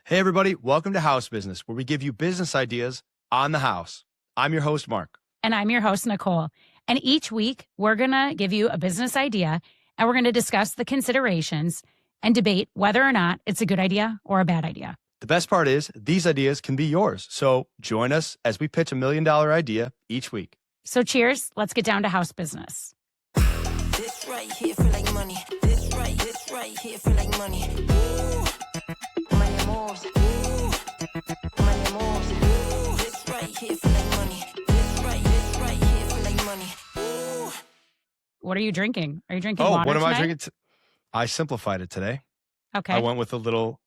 Hey, everybody. Welcome to House Business, where we give you business ideas on the house. I'm your host, Mark. And I'm your host, Nicole. And each week, we're going to give you a business idea, and we're going to discuss the considerations and debate whether or not it's a good idea or a bad idea. The best part is these ideas can be yours. So join us as we pitch $1 million idea each week. So cheers. Let's get down to house business. This right here feel like money. This right here feel like money. Ooh. Money moves. Ooh. Money moves. Ooh. This right here feel like money. This right here feel like money. Ooh. What are you drinking? Are you drinking water what am tonight? I drinking? I simplified it today. Okay. I went with a little.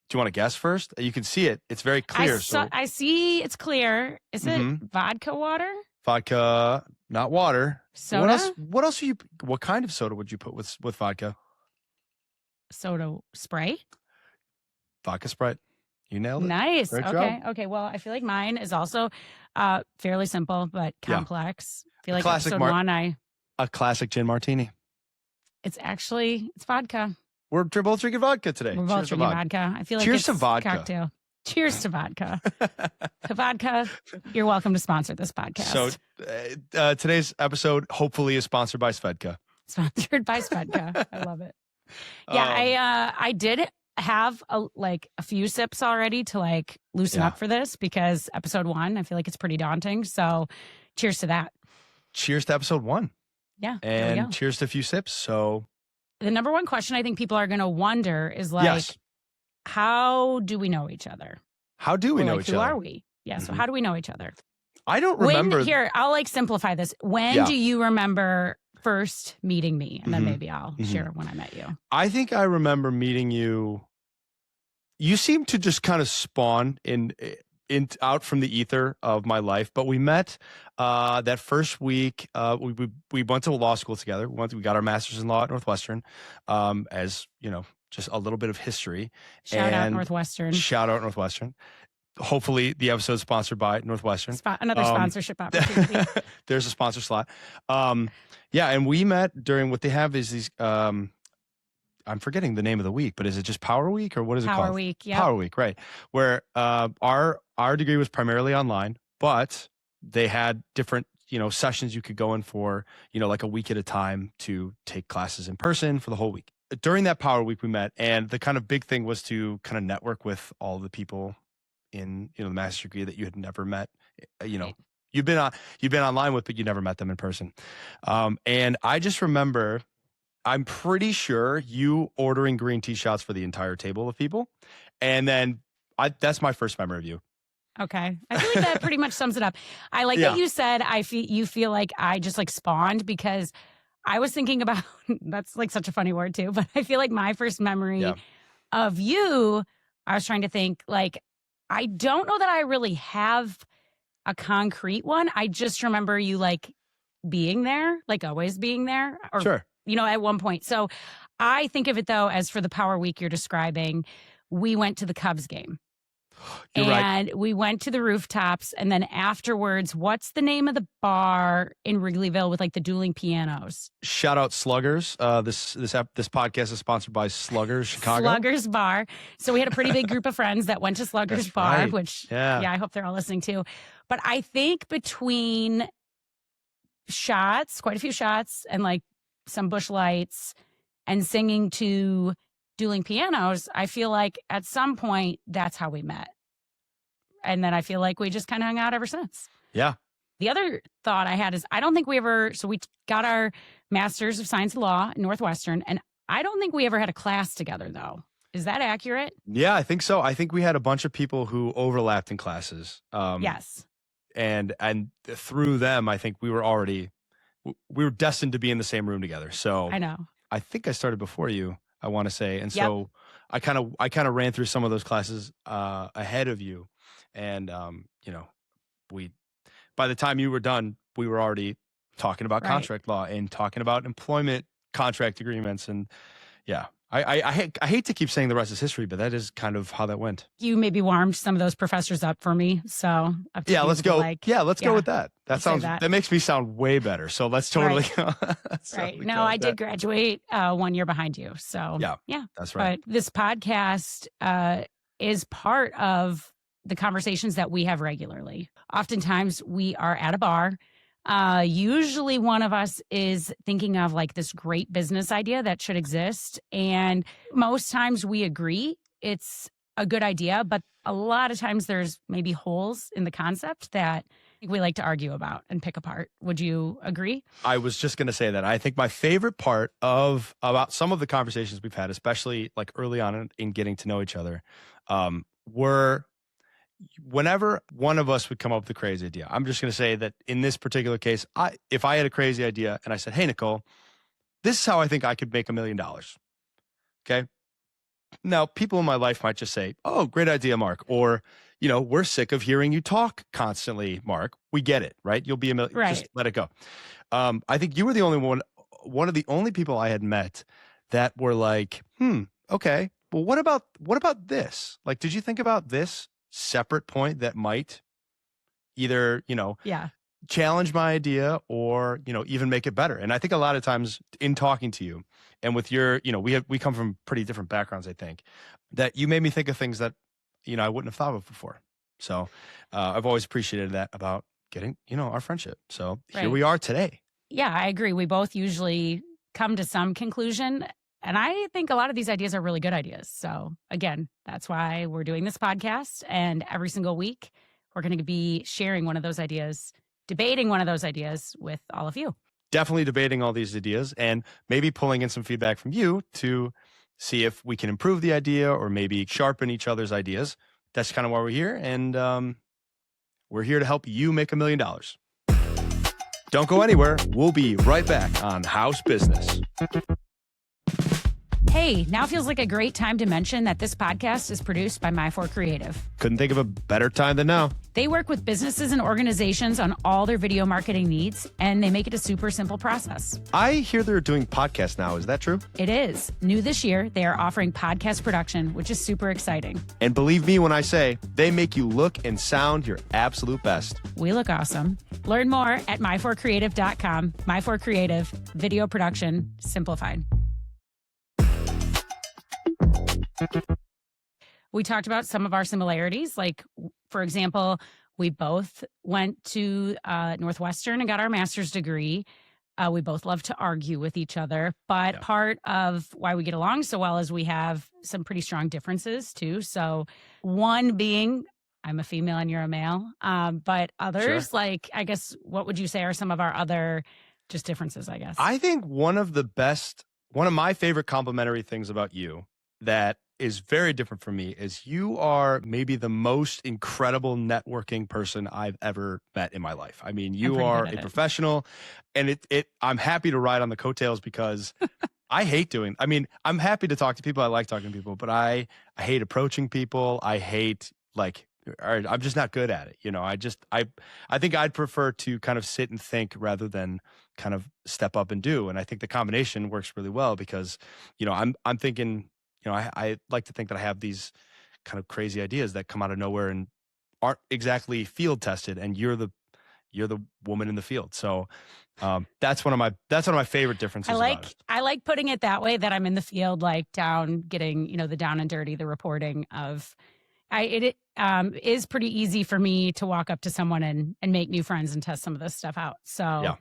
Do you want to guess first? You can see it. It's very clear. I see it's clear. Is it vodka water? Vodka, not water. Soda? What else are you? What kind of soda would you put with vodka? Soda spray? Vodka Sprite. You nailed it. Nice. Great Okay. job. Okay. Well, I feel like mine is also fairly simple, but complex. I feel like Classic episode one, a classic gin martini. it's vodka. We're both drinking vodka today. We're both drinking vodka. I feel like Cheers it's to vodka. Cocktail. Cheers to vodka. To vodka, you're welcome to sponsor this podcast. So today's episode hopefully is sponsored by Svedka. Sponsored by Svedka. I love it. Yeah, I did have a few sips already to loosen up for this because episode one, I feel like it's pretty daunting. So cheers to that. Cheers to episode one. Yeah. And cheers to a few sips. So the number one question I think people are going to wonder is how do we know each other? How do we know each other? Who are we? Yeah. So how do we know each other? I don't remember. Here, I'll simplify this. When do you remember first meeting me? And then maybe I'll share when I met you. I think I remember meeting you. You seem to just kind of spawn out from the ether of my life. But we met that first week. We went to law school together. We got our master's in law at Northwestern. As you know, just a little bit of history. Shout out Northwestern. Hopefully the episode is sponsored by Northwestern. Another sponsorship opportunity. There's a sponsor slot. And we met during what they have is these, I'm forgetting the name of the week, but is it just Power Week or what is it called? Power Week, yeah. Power Week, right. Where our degree was primarily online, but they had different, sessions you could go in for, like a week at a time to take classes in person for the whole week. During that Power Week we met, and the kind of big thing was to kind of network with all the people in the master's degree that you had never met. You've been online with, but you never met them in person. And I just remember, I'm pretty sure you ordering green tea shots for the entire table of people, and then that's my first memory of you. Okay, I feel like that pretty much sums it up. I like that you said you feel like I just spawned, because I was thinking about that's such a funny word too, but I feel like my first memory of you, I was trying to think I don't know that I really have a concrete one. I just remember you being there, always being there, or sure. At one point. So I think of it though as for the Power Week you're describing, we went to the Cubs game. You're and right. We went to the rooftops, and then afterwards, what's the name of the bar in Wrigleyville with the dueling pianos? Shout out Sluggers. This podcast is sponsored by Sluggers Chicago. Sluggers Bar. So we had a pretty big group of friends that went to Sluggers Bar, right. which I hope they're all listening too. But I think between shots, quite a few shots, and some Busch Lights, and singing to dueling pianos, I feel like at some point that's how we met. And then I feel like we just kind of hung out ever since. Yeah. The other thought I had is I don't think we got our Master's of Science and Law at Northwestern, and I don't think we ever had a class together though. Is that accurate? Yeah, I think so. I think we had a bunch of people who overlapped in classes. Yes. And through them, I think we were destined to be in the same room together. So I know. I think I started before you, I want to say. And so I kind of ran through some of those classes ahead of you. And, by the time you were done, we were already talking about contract law and talking about employment contract agreements. And I hate to keep saying the rest is history, but that is kind of how that went. You maybe warmed some of those professors up for me. So let's go. Let's go with that. That makes me sound way better. So let's totally go. Right. No, I did graduate 1 year behind you. So yeah, that's right. But this podcast, is part of the conversations that we have regularly. Oftentimes we are at a bar. Usually one of us is thinking of like this great business idea that should exist. And most times we agree it's a good idea, but a lot of times there's maybe holes in the concept that we like to argue about and pick apart. Would you agree? I was just going to say that. I think my favorite part about some of the conversations we've had, especially like early on in getting to know each other, were whenever one of us would come up with a crazy idea. I'm just going to say that in this particular case, if I had a crazy idea and I said, hey, Nicole, this is how I think I could make $1 million. Okay. Now, people in my life might just say, oh, great idea, Marc. Or, we're sick of hearing you talk constantly, Marc. We get it, right? You'll be $1 million. Right. Just let it go. I think you were the only one of the only people I had met that were like, okay, well, what about this? Like, did you think about this separate point that might either, challenge my idea or, even make it better? And I think a lot of times in talking to you and with your, we come from pretty different backgrounds, I think, that you made me think of things that, I wouldn't have thought of before. So I've always appreciated that about getting, our friendship. So here we are today. Yeah, I agree. We both usually come to some conclusion. And I think a lot of these ideas are really good ideas. So again, that's why we're doing this podcast. And every single week, we're going to be sharing one of those ideas, debating one of those ideas with all of you. Definitely debating all these ideas and maybe pulling in some feedback from you to see if we can improve the idea or maybe sharpen each other's ideas. That's kind of why we're here. And we're here to help you make $1 million. Don't go anywhere. We'll be right back on House Business. Hey, now feels like a great time to mention that this podcast is produced by My4 Creative. Couldn't think of a better time than now. They work with businesses and organizations on all their video marketing needs, and they make it a super simple process. I hear they're doing podcasts now. Is that true? It is. New this year, they are offering podcast production, which is super exciting. And believe me when I say, they make you look and sound your absolute best. We look awesome. Learn more at my4creative.com. My4 Creative, video production simplified. We talked about some of our similarities. Like, for example, we both went to Northwestern and got our master's degree. We both love to argue with each other. But part of why we get along so well is we have some pretty strong differences, too. So one being, I'm a female and you're a male. But others, like, I guess, what would you say are some of our other just differences, I guess? I think one of my favorite complimentary things about you that is very different from me is you are maybe the most incredible networking person I've ever met in my life. I mean, you are a professional, and I'm happy to ride on the coattails because I'm happy to talk to people. I like talking to people, but I hate approaching people. I hate I'm just not good at it. I think I'd prefer to kind of sit and think rather than kind of step up and do. And I think the combination works really well because, I'm thinking, I like to think that I have these kind of crazy ideas that come out of nowhere and aren't exactly field tested, and you're the woman in the field. So that's one of my favorite differences. I like putting it that way, that I'm in the field, like getting the down and dirty, the reporting of. It is pretty easy for me to walk up to someone and make new friends and test some of this stuff out. So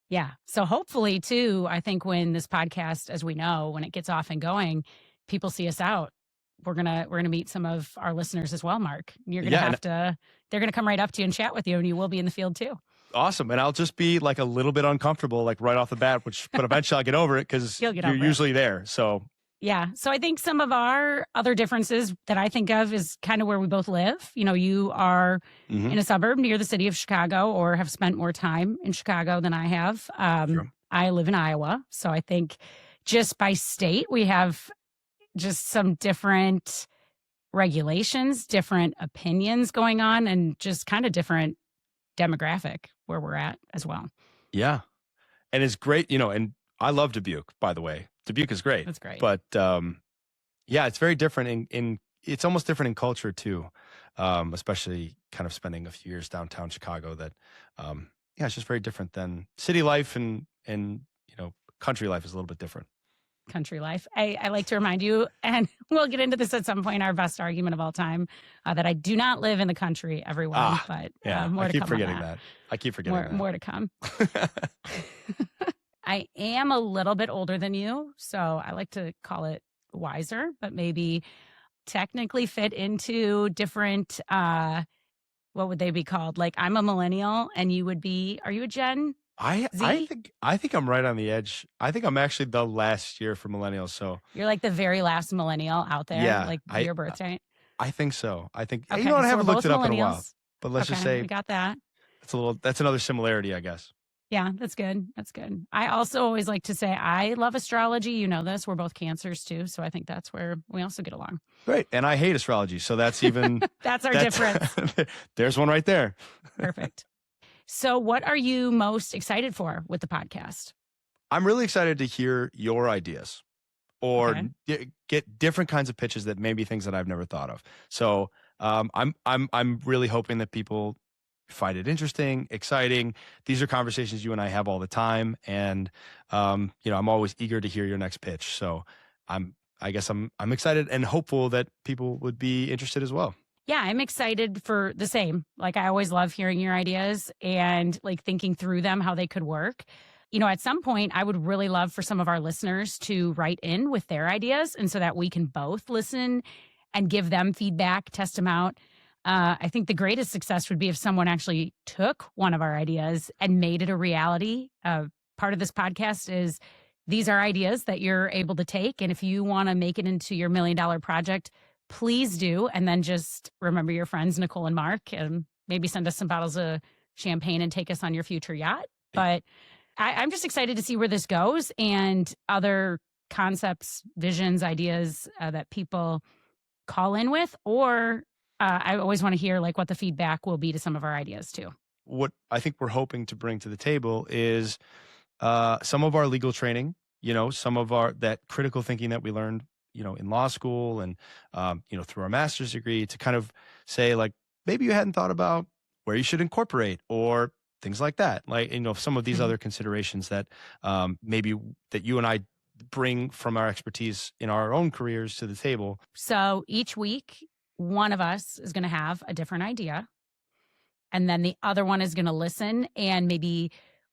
yeah. So hopefully too, I think when this podcast, as we know, when it gets off and going, people see us out. We're gonna meet some of our listeners as well, Marc. You're gonna they're gonna come right up to you and chat with you, and you will be in the field too. Awesome. And I'll just be like a little bit uncomfortable, like right off the bat, but eventually I'll get over it because you're usually there. So yeah. So I think some of our other differences that I think of is kind of where we both live. You are in a suburb near the city of Chicago, or have spent more time in Chicago than I have. I live in Iowa. So I think just by state, we have just some different regulations, different opinions going on, and just kind of different demographic where we're at as well. Yeah. And it's great, and I love Dubuque, by the way. Dubuque is great. That's great. But it's very different it's almost different in culture too. Especially kind of spending a few years downtown Chicago that, it's just very different than city life and country life is a little bit different. country life. I like to remind you, and we'll get into this at some point, our best argument of all time, that I do not live in the country, everyone. But more I to keep come forgetting on that. I keep forgetting that. More to come. I am a little bit older than you, so I like to call it wiser, but maybe technically fit into different, what would they be called? Like I'm a millennial and you would be, are you a Gen Z? I think I'm right on the edge. I think I'm actually the last year for millennials. So you're like the very last millennial out there, yeah, like your birthday. I think so. I think, okay, you know, I so haven't looked it up in a while, but let's just say we got that. That's another similarity, I guess. Yeah, that's good. That's good. I also always like to say I love astrology. You know this. We're both Cancers too. So I think that's where we also get along. Great. And I hate astrology. So that's even... that's our difference. There's one right there. Perfect. So what are you most excited for with the podcast? I'm really excited to hear your ideas or get different kinds of pitches that may be things that I've never thought of. So I'm really hoping that people find it interesting, exciting. These are conversations you and I have all the time. And, I'm always eager to hear your next pitch. So I guess I'm excited and hopeful that people would be interested as well. Yeah, I'm excited for the same. Like I always love hearing your ideas and like thinking through them, how they could work. At some point, I would really love for some of our listeners to write in with their ideas. And so that we can both listen and give them feedback, test them out. I think the greatest success would be if someone actually took one of our ideas and made it a reality. Part of this podcast is these are ideas that you're able to take. And if you want to make it into your $1 million project, please do. And then just remember your friends, Nicole and Marc, and maybe send us some bottles of champagne and take us on your future yacht. But I'm just excited to see where this goes and other concepts, visions, ideas that people call in with, or I always want to hear like what the feedback will be to some of our ideas too. What I think we're hoping to bring to the table is some of our legal training, some of that critical thinking that we learned, in law school and, through our master's degree to kind of say like, maybe you hadn't thought about where you should incorporate or things like that. Like, some of these other considerations that maybe that you and I bring from our expertise in our own careers to the table. So each week, one of us is going to have a different idea. And then the other one is going to listen and maybe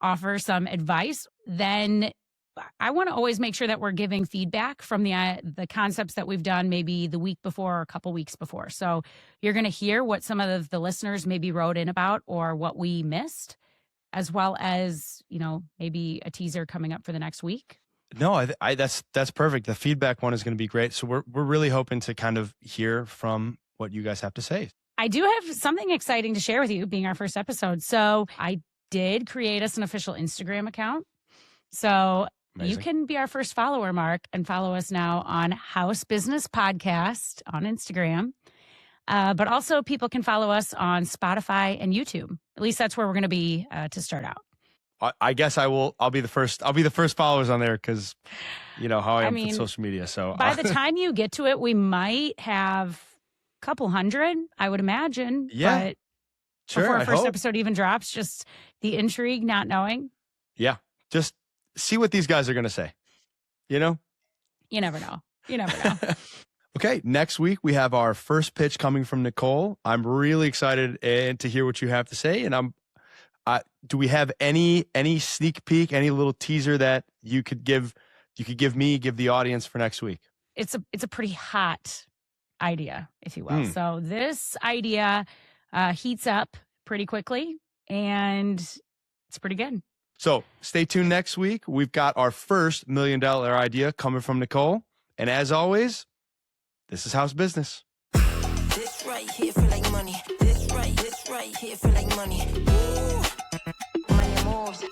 offer some advice. Then I want to always make sure that we're giving feedback from the concepts that we've done maybe the week before or a couple weeks before. So you're going to hear what some of the listeners maybe wrote in about or what we missed, as well as, maybe a teaser coming up for the next week. No, that's perfect. The feedback one is going to be great. So we're really hoping to kind of hear from what you guys have to say. I do have something exciting to share with you, being our first episode. So I did create us an official Instagram account. So Amazing. You can be our first follower, Marc, and follow us now on House Business Podcast on Instagram. But also people can follow us on Spotify and YouTube. At least that's where we're going to be to start out. I guess I'll be the first. I'll be the first followers on there because how I am with social media. So by the time you get to it, we might have a couple hundred, I would imagine. Yeah, but sure. Before our first episode even drops, just the intrigue, not knowing. Yeah, just see what these guys are going to say. You never know. You never know. Okay, next week we have our first pitch coming from Nicole. I'm really excited to hear what you have to say, and do we have any sneak peek, any little teaser that you could give me, give the audience for next week? It's a pretty hot idea, if you will. So this idea heats up pretty quickly, and it's pretty good. So stay tuned next week. We've got our first $1 million idea coming from Nicole, and as always, this is House Business. This right here feel like money. This right here feel like money. Ooh. Money moves.